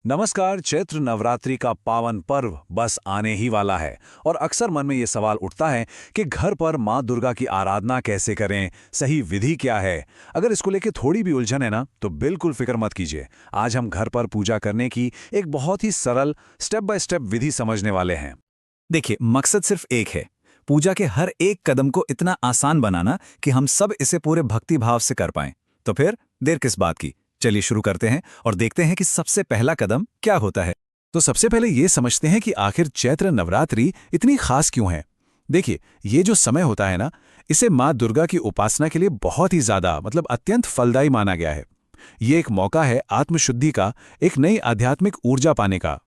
नमस्कार। चैत्र नवरात्रि का पावन पर्व बस आने ही वाला है और अक्सर मन में ये सवाल उठता है कि घर पर माँ दुर्गा की आराधना कैसे करें, सही विधि क्या है। अगर इसको लेके थोड़ी भी उलझन है ना, तो बिल्कुल फिक्र मत कीजिए। आज हम घर पर पूजा करने की एक बहुत ही सरल स्टेप बाय स्टेप विधि समझने वाले हैं। देखिए, मकसद सिर्फ एक है। पूजा के हर एक कदम को इतना आसान बनाना कि हम सब इसे पूरे भक्ति भाव से कर पाएं। तो फिर देर किस बात की, चलिए शुरू करते हैं और देखते हैं कि सबसे पहला कदम क्या होता है। तो सबसे पहले ये समझते हैं कि आखिर चैत्र नवरात्रि इतनी खास क्यों है। देखिए, ये जो समय होता है ना, इसे माँ दुर्गा की उपासना के लिए बहुत ही ज्यादा अत्यंत फलदायी माना गया है। ये एक मौका है आत्मशुद्धि का, एक नई आध्यात्मिक ऊर्जा पाने का।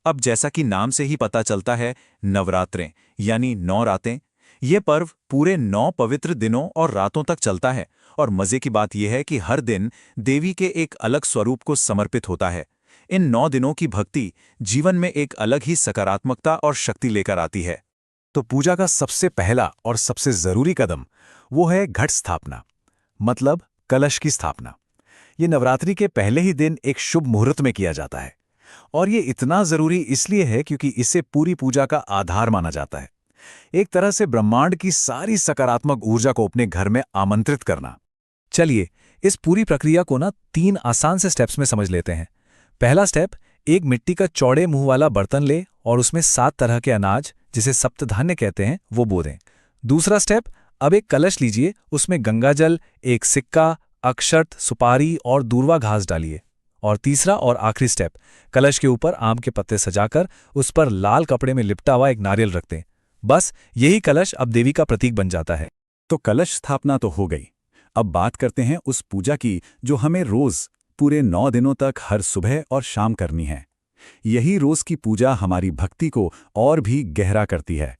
अब जैसा कि नाम से ही पता चलता है, नवरात्रें यानी 9 रातें। ये पर्व पूरे 9 पवित्र दिनों और रातों तक चलता है और मजे की बात यह है कि हर दिन देवी के एक अलग स्वरूप को समर्पित होता है। इन 9 दिनों की भक्ति जीवन में एक अलग ही सकारात्मकता और शक्ति लेकर आती है। तो पूजा का सबसे पहला और सबसे जरूरी कदम वो है घट स्थापना, मतलब कलश की स्थापना। ये नवरात्रि के पहले ही दिन एक शुभ मुहूर्त में किया जाता है और ये इतना जरूरी इसलिए है क्योंकि इसे पूरी पूजा का आधार माना जाता है। एक तरह से ब्रह्मांड की सारी सकारात्मक ऊर्जा को अपने घर में आमंत्रित करना। चलिए, इस पूरी प्रक्रिया को ना 3 आसान से स्टेप्स में समझ लेते हैं। पहला स्टेप, एक मिट्टी का चौड़े मुंह वाला बर्तन ले और उसमें 7 तरह के अनाज, जिसे सप्तधान्य कहते हैं, वो बो दें। दूसरा स्टेप, अब एक कलश लीजिए, उसमें गंगाजल, एक सिक्का, अक्षत, सुपारी और दूर्वा घास डालिए। और तीसरा और आखिरी स्टेप, कलश के ऊपर आम के पत्ते सजाकर उस पर लाल कपड़े में लिपटा हुआ एक नारियल रख दें। बस यही कलश अब देवी का प्रतीक बन जाता है। तो कलश स्थापना तो हो गई। अब बात करते हैं उस पूजा की जो हमें रोज पूरे 9 दिनों तक हर सुबह और शाम करनी है। यही रोज की पूजा हमारी भक्ति को और भी गहरा करती है।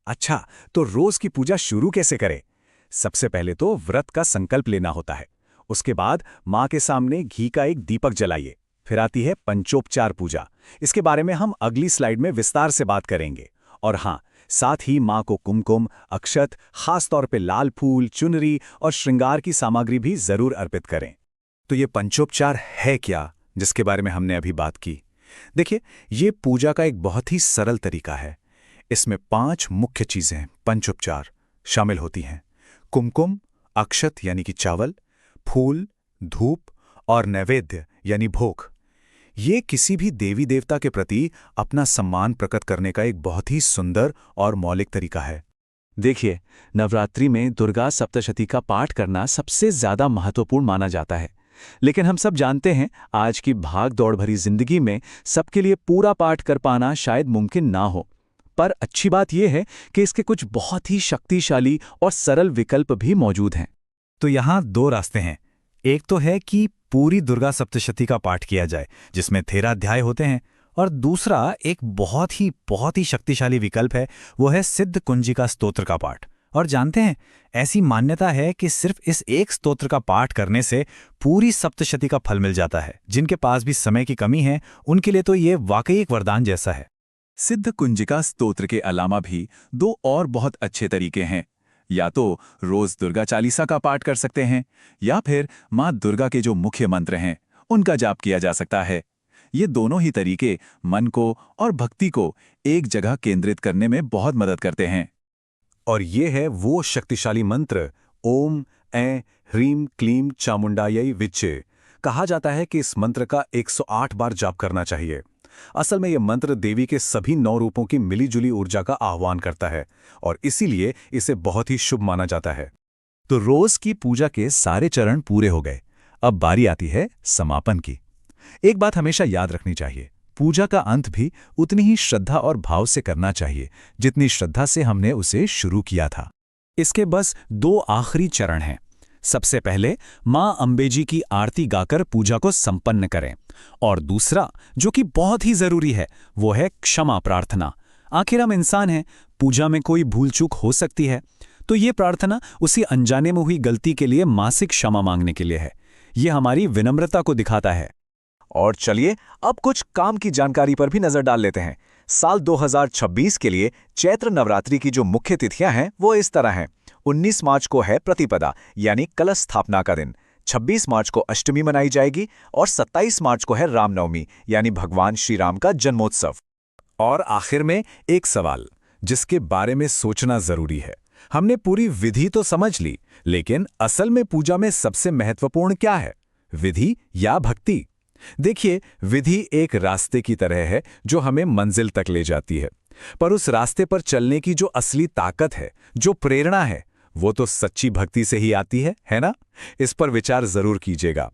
अच्छा, तो रोज की पूजा शुरू कैसे करें? सबसे पहले तो व्रत का संकल्प लेना होता है। उसके बाद माँ के सामने घी का एक दीपक जलाइए। फिर आती है पंचोपचार पूजा। इसके बारे में हम अगली स्लाइड में विस्तार से बात करेंगे। और हाँ, साथ ही माँ को कुमकुम, अक्षत, खास तौर पे लाल फूल, चुनरी और श्रृंगार की सामग्री भी जरूर अर्पित करें। तो ये पंचोपचार है क्या, जिसके बारे में हमने अभी बात की? देखिए, ये पूजा का एक बहुत ही सरल तरीका है। इसमें 5 मुख्य चीजें पंचोपचार शामिल होती हैं। कुमकुम, अक्षत यानी कि चावल, फूल, धूप और नैवेद्य यानी भोग। ये किसी भी देवी देवता के प्रति अपना सम्मान प्रकट करने का एक बहुत ही सुंदर और मौलिक तरीका है। देखिए, नवरात्रि में दुर्गा सप्तशती का पाठ करना सबसे ज्यादा महत्वपूर्ण माना जाता है। लेकिन हम सब जानते हैं, आज की भाग दौड़ भरी जिंदगी में सबके लिए पूरा पाठ कर पाना शायद मुमकिन ना हो। पर अच्छी बात यह है कि इसके कुछ बहुत ही शक्तिशाली और सरल विकल्प भी मौजूद हैं। तो यहाँ 2 रास्ते हैं। एक तो है कि पूरी दुर्गा सप्तशती का पाठ किया जाए, जिसमें 13 अध्याय होते हैं। और दूसरा एक बहुत ही शक्तिशाली विकल्प है, वो है सिद्ध कुंजिका स्तोत्र का पाठ। और जानते हैं, ऐसी मान्यता है कि सिर्फ इस एक स्तोत्र का पाठ करने से पूरी सप्तशती का फल मिल जाता है। जिनके पास भी समय की कमी है, उनके लिए तो ये वाकई एक वरदान जैसा है। सिद्ध कुंजिका स्तोत्र के अलावा भी 2 और बहुत अच्छे तरीके हैं। या तो रोज दुर्गा चालीसा का पाठ कर सकते हैं, या फिर माँ दुर्गा के जो मुख्य मंत्र हैं उनका जाप किया जा सकता है। ये दोनों ही तरीके मन को और भक्ति को एक जगह केंद्रित करने में बहुत मदद करते हैं। और ये है वो शक्तिशाली मंत्र, ओम ऐं ह्रीम क्लीम चामुंडायै विच्चे। कहा जाता है कि इस मंत्र का 108 बार जाप करना चाहिए। असल में यह मंत्र देवी के सभी 9 रूपों की मिलीजुली ऊर्जा का आह्वान करता है और इसीलिए इसे बहुत ही शुभ माना जाता है। तो रोज की पूजा के सारे चरण पूरे हो गए। अब बारी आती है समापन की। एक बात हमेशा याद रखनी चाहिए, पूजा का अंत भी उतनी ही श्रद्धा और भाव से करना चाहिए जितनी श्रद्धा से हमने उसे शुरू किया था। इसके बस 2 आखिरी चरण हैं। सबसे पहले मां अंबे जी की आरती गाकर पूजा को संपन्न करें, और दूसरा, जो कि बहुत ही जरूरी है, वो है क्षमा प्रार्थना। आखिर हम इंसान हैं, पूजा में कोई भूल चूक हो सकती है, तो ये प्रार्थना उसी अनजाने में हुई गलती के लिए मासिक क्षमा मांगने के लिए है। ये हमारी विनम्रता को दिखाता है। और चलिए, अब कुछ काम की जानकारी पर भी नजर डाल लेते हैं। साल 2026 के लिए चैत्र नवरात्रि की जो मुख्य तिथियां हैं वो इस तरह हैं। 19 मार्च को है प्रतिपदा यानी कलश स्थापना का दिन। 26 मार्च को अष्टमी मनाई जाएगी और 27 मार्च को है रामनवमी यानी भगवान श्री राम का जन्मोत्सव। और आखिर में एक सवाल जिसके बारे में सोचना जरूरी है। हमने पूरी विधि तो समझ ली, लेकिन असल में पूजा में सबसे महत्वपूर्ण क्या है, विधि या भक्ति? देखिए, विधि एक रास्ते की तरह है जो हमें मंजिल तक ले जाती है, पर उस रास्ते पर चलने की जो असली ताकत है, जो प्रेरणा है, वो तो सच्ची भक्ति से ही आती है ना? इस पर विचार जरूर कीजिएगा।